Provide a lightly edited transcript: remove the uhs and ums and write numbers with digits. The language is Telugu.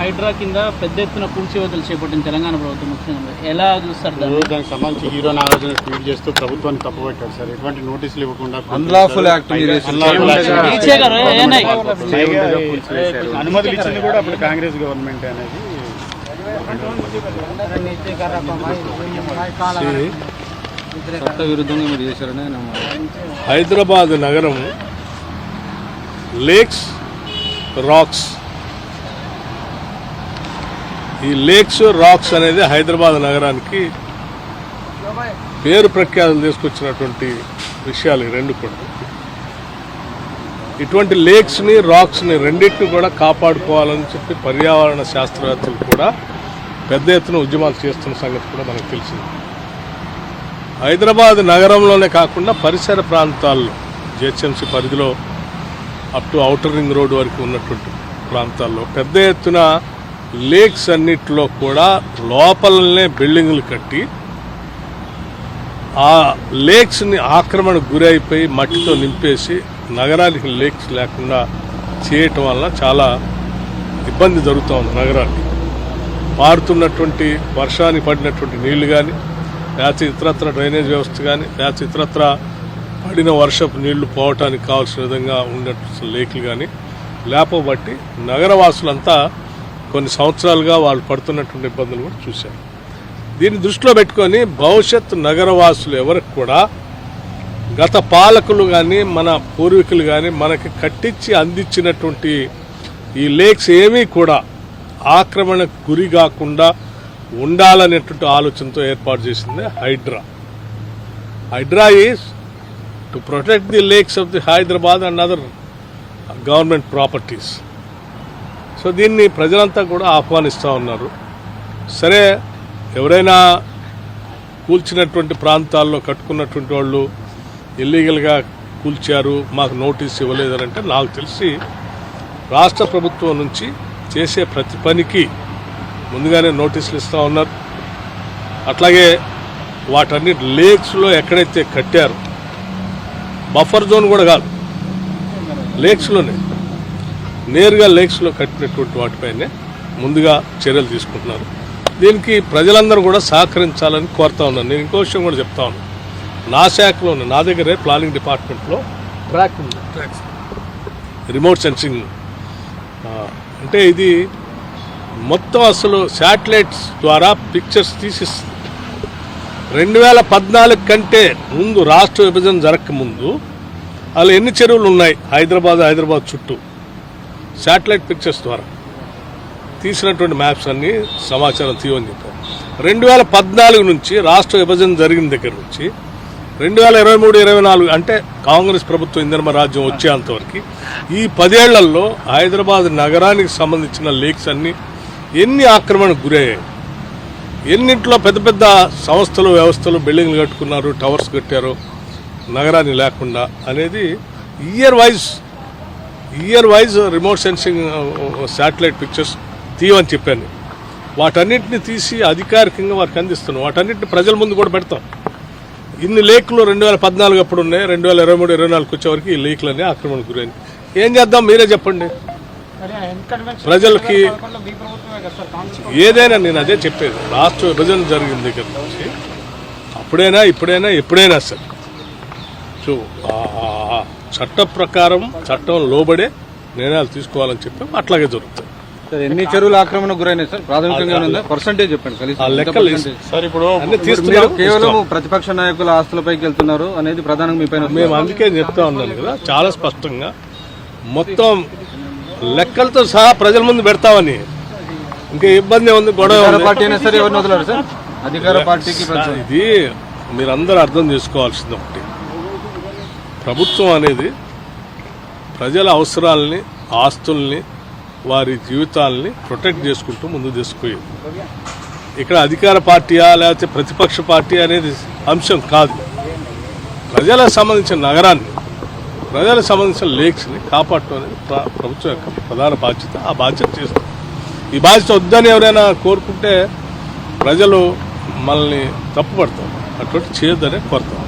హైడ్రా కింద పెద్ద ఎత్తున కూల్చివేతలు చేపట్టిన తెలంగాణ ప్రభుత్వం ముఖ్యంగా ఎలా చూస్తారు? దానికి సంబంధించి హీరో నాగార్జున ట్వీట్ చేస్తూ ప్రభుత్వాన్ని తప్పుపెట్టారు సార్. ఎటువంటి నోటీసులు ఇవ్వకుండా అనుమతులు ఇచ్చింది కూడా అప్పుడు కాంగ్రెస్ గవర్నమెంట్ అనేది. చట్టవిరుద్ధంగా మీరు చేశారని హైదరాబాద్ నగరం లేక్స్, రాక్స్, ఈ లేక్స్ రాక్స్ అనేది హైదరాబాద్ నగరానికి పేరు ప్రఖ్యాతులు తీసుకొచ్చినటువంటి విషయాలు ఈ రెండు కూడా. ఇటువంటి లేక్స్ని రాక్స్ని రెండింటిని కూడా కాపాడుకోవాలని చెప్పి పర్యావరణ శాస్త్రవేత్తలు కూడా పెద్ద ఎత్తున ఉద్యమాలు చేస్తున్న సంగతి కూడా మనకు తెలిసింది. హైదరాబాద్ నగరంలోనే కాకుండా పరిసర ప్రాంతాల్లో జిహెచ్ఎంసీ పరిధిలో up to outer ring road వరకు ఉన్నటువంటి ప్రాంతాల్లో పెద్ద ఎత్తున లేక్స్ అన్నిటిలో కూడా లోపలనే బిల్డింగులు కట్టి ఆ లేక్స్ని ఆక్రమణకు గురైపోయి మట్టితో నింపేసి నగరానికి లేక్స్ లేకుండా చేయటం వల్ల చాలా ఇబ్బంది జరుగుతూ ఉంది. నగరానికి పారుతున్నటువంటి వర్షానికి పడినటువంటి నీళ్లు కానీ, లేకపోతే ఇతరత్ర డ్రైనేజ్ వ్యవస్థ కానీ, లేకపోతే ఇతరత్ర పడిన వర్షపు నీళ్లు పోవటానికి కావాల్సిన విధంగా ఉన్నటువంటి లేకులు కానీ లేకపోబట్టి నగరవాసులంతా కొన్ని సంవత్సరాలుగా వాళ్ళు పడుతున్నటువంటి ఇబ్బందులు కూడా చూశారు. దీన్ని దృష్టిలో పెట్టుకొని భవిష్యత్ నగరవాసులు ఎవరికి కూడా గత పాలకులు కానీ మన పూర్వీకులు కానీ మనకి కట్టించి అందించినటువంటి ఈ లేక్స్ ఏమీ కూడా ఆక్రమణకు గురి కాకుండా ఉండాలనేటువంటి ఆలోచనతో ఏర్పాటు చేసింది HYDRAA. HYDRAA is to protect the lakes of the Hyderabad and other government properties. So దీన్ని ప్రజలంతా కూడా ఆహ్వానిస్తూ ఉన్నారు. సరే, ఎవరైనా కూల్చినటువంటి ప్రాంతాల్లో కట్టుకున్నటువంటి వాళ్ళు ఇల్లీగల్గా కూల్చారు, మాకు నోటీస్ ఇవ్వలేదనంటే నాకు తెలిసి రాష్ట్ర ప్రభుత్వం నుంచి చేసే ప్రతి పనికి ముందుగానే నోటీసులు ఇస్తూ ఉన్నారు. అట్లాగే వాటన్నిటి లేక్స్లో ఎక్కడైతే కట్టారో బఫర్ జోన్ కూడా కాదు, లేక్స్లోనే నేరుగా లేక్స్లో కట్టినటువంటి వాటిపైనే ముందుగా చర్యలు తీసుకుంటున్నారు. దీనికి ప్రజలందరూ కూడా సహకరించాలని కోరుతా ఉన్నాను. నేను ఇంకో విషయం కూడా చెప్తా ఉన్నాను. నా శాఖలోనే, నా దగ్గరే ప్లానింగ్ డిపార్ట్మెంట్లో ట్రాక్ ఉంది, రిమోట్ సెన్సింగ్. అంటే ఇది మొత్తం అసలు శాటిలైట్స్ ద్వారా పిక్చర్స్ తీసిస్తుంది. 2014 కంటే ముందు, రాష్ట్ర విభజన జరగకముందు అలా ఎన్ని చెరువులు ఉన్నాయి హైదరాబాద్ చుట్టూ శాటిలైట్ పిక్చర్స్ ద్వారా తీసినటువంటి మ్యాప్స్ అన్ని సమాచారం తీయమని చెప్పారు. 2014 నుంచి రాష్ట్ర విభజన జరిగిన దగ్గర నుంచి 2023-24 అంటే కాంగ్రెస్ ప్రభుత్వం ఇందిరమ్మ రాజ్యం వచ్చేంతవరకు ఈ 10 ఏళ్లలో హైదరాబాద్ నగరానికి సంబంధించిన లేక్స్ అన్ని ఎన్ని ఆక్రమణకు గురయ్యాయి, ఎన్నింటిలో పెద్ద పెద్ద సంస్థలు వ్యవస్థలు బిల్డింగ్లు కట్టుకున్నారు, టవర్స్ కట్టారు నగరాన్ని లేకుండా అనేది year wise remote sensing satellite pictures తీయమని చెప్పాను. వాటన్నిటిని తీసి అధికారికంగా వారికి అందిస్తున్నాం. వాటన్నిటిని ప్రజల ముందు కూడా పెడతాం. ఇన్ని లేకులు 2014 అప్పుడు ఉన్నాయి, 2023-24 వచ్చేవరకు ఈ లేకులన్నీ ఆక్రమణకు గురైంది. ఏం చేద్దాం మీరే చెప్పండి. ప్రజలకి ఏదైనా, నేను అదే చెప్పేది, రాష్ట్ర విభజన జరిగిన దగ్గర నుంచి అప్పుడైనా ఇప్పుడైనా ఎప్పుడైనా సరే సో చట్ట ప్రకారం చట్టం లోబడే నిర్ణయాలు తీసుకోవాలని చెప్పి అట్లాగే జరుగుతుంది. ఎన్ని చెరువులు ఆక్రమణ గురైనాయి సార్? ప్రాథమికంగా పర్సెంటేజ్ చెప్పండి. సార్ ఇప్పుడు కేవలం ప్రతిపక్ష నాయకుల ఆస్తులపైకి వెళ్తున్నారు అనేది ప్రధానంగా మీ పైన మేము అందుకే చెప్తా ఉన్నాను కదా, చాలా స్పష్టంగా మొత్తం లెక్కలతో సహా ప్రజల ముందు పెడతామని. ఇంకా ఇబ్బంది ఉంది, గొడవ పార్టీ అయినా సరే ఎవరిని వదలరు సార్? అధికార పార్టీకి ఇది మీరందరూ అర్థం చేసుకోవాల్సింది ఒకటి, ప్రభుత్వం అనేది ప్రజల అవసరాలని, ఆస్తుల్ని, వారి జీవితాలని ప్రొటెక్ట్ చేసుకుంటూ ముందు తీసుకుపోయేది. ఇక్కడ అధికార పార్టీయా లేకపోతే ప్రతిపక్ష పార్టీ అనేది అంశం కాదు. ప్రజలకు సంబంధించిన నగరాన్ని, ప్రజలకు సంబంధించిన లేక్స్ని కాపాడటం అనేది ప్రభుత్వం యొక్క ప్రధాన బాధ్యత. ఆ బాధ్యత చేస్తుంది. ఈ బాధ్యత వద్దని ఎవరైనా కోరుకుంటే ప్రజలు మనల్ని తప్పుపడతారు. అటువంటి చేయొద్దనే కోరుతాం.